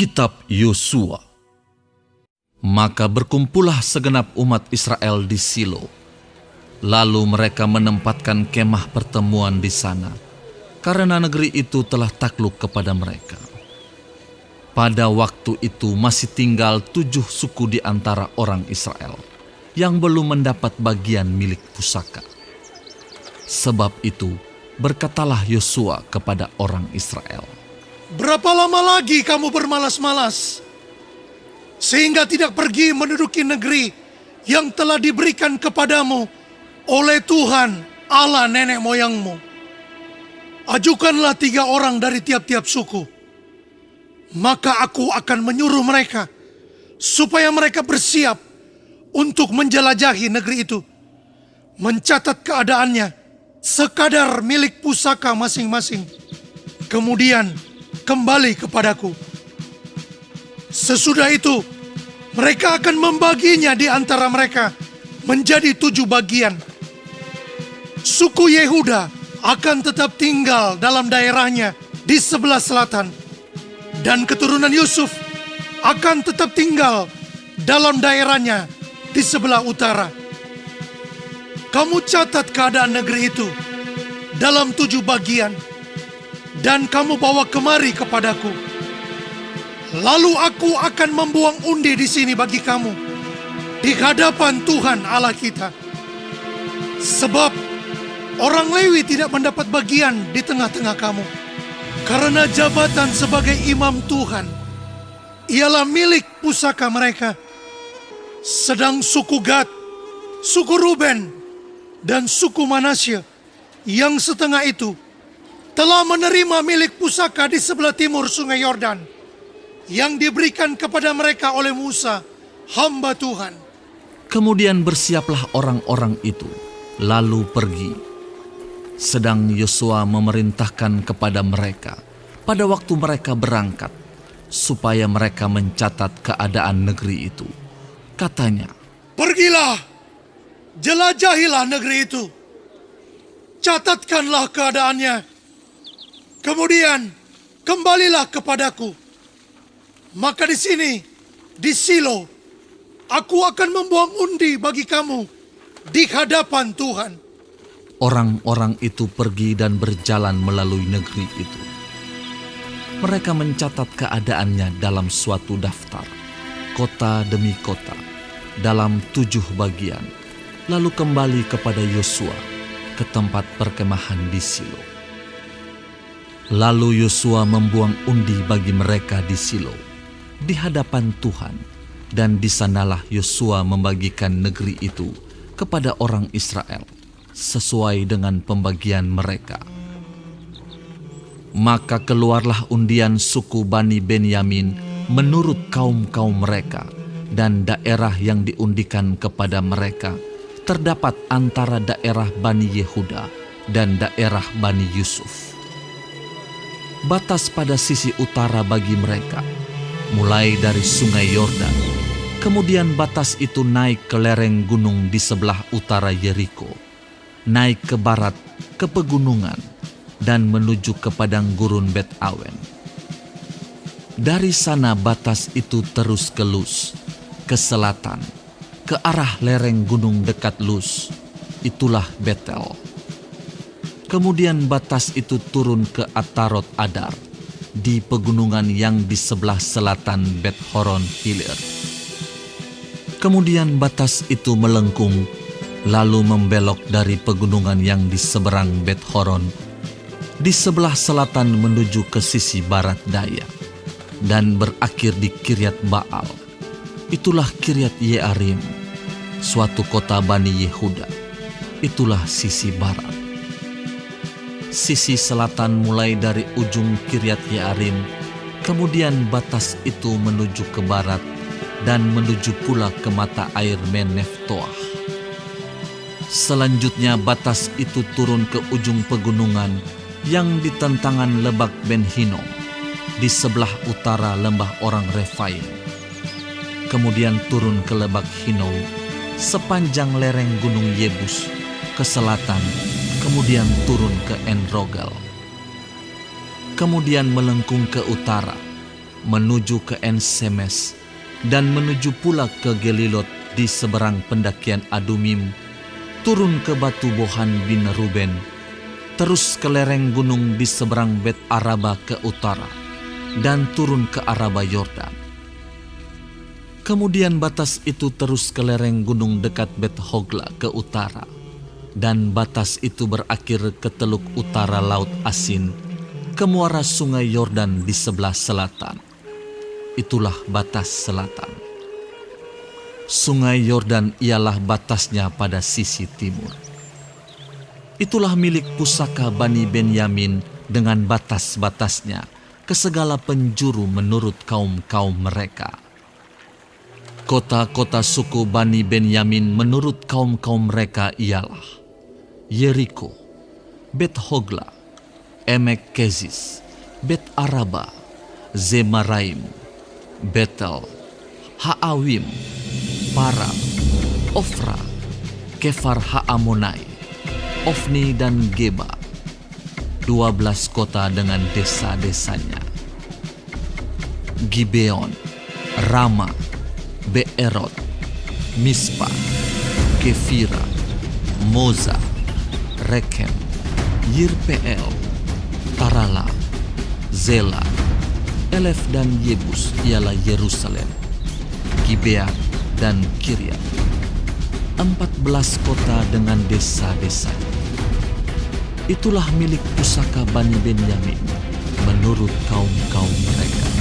Kitab Yosua. Maka berkumpullah segenap umat Israel di Silo. Lalu mereka menempatkan kemah pertemuan di sana, karena negeri itu telah takluk kepada mereka. Pada waktu itu masih tinggal 7 suku di antara orang Israel yang belum mendapat bagian milik pusaka. Sebab itu berkatalah Yosua kepada orang Israel, "Berapa lama lagi kamu bermalas-malas, sehingga tidak pergi menduduki negeri yang telah diberikan kepadamu oleh Tuhan Allah nenek moyangmu? Ajukanlah 3 orang dari tiap-tiap suku, maka aku akan menyuruh mereka supaya mereka bersiap untuk menjelajahi negeri itu, mencatat keadaannya sekadar milik pusaka masing-masing, kemudian kembali kepadaku. Sesudah itu, mereka akan membaginya di antara mereka menjadi 7 bagian. Suku Yehuda akan tetap tinggal dalam daerahnya di sebelah selatan, dan keturunan Yusuf akan tetap tinggal dalam daerahnya di sebelah utara. Kamu catat keadaan negeri itu dalam 7 bagian, dan kamu bawa kemari kepadaku. Lalu aku akan membuang undi di sini bagi kamu, di hadapan Tuhan Allah kita. Sebab orang Lewi tidak mendapat bagian di tengah-tengah kamu, karena jabatan sebagai imam Tuhan ialah milik pusaka mereka. Sedang suku Gad, suku Ruben, dan suku Manasye yang setengah itu telah menerima milik pusaka di sebelah timur sungai Yordan yang diberikan kepada mereka oleh Musa, hamba Tuhan." Kemudian bersiaplah orang-orang itu, lalu pergi. Sedang Yosua memerintahkan kepada mereka pada waktu mereka berangkat, supaya mereka mencatat keadaan negeri itu. Katanya, "Pergilah, jelajahilah negeri itu, catatkanlah keadaannya, kemudian kembalilah kepadaku. Maka di sini, di Silo, aku akan membuang undi bagi kamu di hadapan Tuhan." orang-orang itu pergi dan berjalan melalui negeri itu. Mereka mencatat keadaannya dalam suatu daftar, kota demi kota, dalam 7 bagian, lalu kembali kepada Yosua ke tempat perkemahan di Silo. Lalu Yosua membuang undi bagi mereka di Silo, di hadapan Tuhan, dan di sanalah Yosua membagikan negeri itu kepada orang Israel, sesuai dengan pembagian mereka. Maka keluarlah undian suku Bani Benyamin menurut kaum-kaum mereka, dan daerah yang diundikan kepada mereka terdapat antara daerah Bani Yehuda dan daerah Bani Yusuf. Batas pada sisi utara bagi mereka, mulai dari sungai Yordan, kemudian batas itu naik ke lereng gunung di sebelah utara Yeriko, naik ke barat ke pegunungan, dan menuju ke padang gurun Bet Awen. Dari sana batas itu terus ke Luz, ke selatan, ke arah lereng gunung dekat Luz, itulah Betel. Kemudian batas itu turun ke Atarot Adar, di pegunungan yang di sebelah selatan Bet Horon Hilir. Kemudian batas itu melengkung, lalu membelok dari pegunungan yang di seberang Bet Horon, di sebelah selatan menuju ke sisi barat daya, dan berakhir di Kiryat Baal. Itulah Kiryat Yearim, suatu kota Bani Yehuda. Itulah sisi barat. Sisi selatan mulai dari ujung Kiryat Yearim, kemudian batas itu menuju ke barat, dan menuju pula ke mata air Meneftoah. Selanjutnya batas itu turun ke ujung pegunungan yang di tentangan Lebak Ben Hinnom, di sebelah utara lembah orang Refaim. Kemudian turun ke Lebak Hinnom sepanjang lereng gunung Yebus ke selatan, kemudian turun ke En Rogel. Kemudian melengkung ke utara, menuju ke En-Semes, dan menuju pula ke Gelilot di seberang pendakian Adumim, turun ke batu Bohan bin Ruben, terus ke lereng gunung di seberang Bet Araba ke utara, dan turun ke Araba Yordan. Kemudian batas itu terus ke lereng gunung dekat Bet Hogla ke utara, dan batas itu berakhir ke teluk utara Laut Asin, ke muara sungai Yordan di sebelah selatan. Itulah batas selatan. Sungai Yordan ialah batasnya pada sisi timur. Itulah milik pusaka Bani Benyamin dengan batas-batasnya ke segala penjuru menurut kaum-kaum mereka. Kota-kota suku Bani Benyamin menurut kaum-kaum mereka ialah Yeriko, Bet Hogla, Emek Kezis, Bet Araba, Zemaraim, Betel, Haawim, Paran, Ofra, Kefar Haamonai, Ofni dan Geba, 12 kota dengan desa-desanya. Gibeon, Rama, Beerot, Mispa, Kefira, Moza, Rekem, Yirpeel, Tarala, Zela, Elef dan Yebus ialah Yerusalem, Gibea dan Kiryat, 14 kota dengan desa-desanya. Itulah milik pusaka Bani Benyamin menurut kaum-kaum mereka.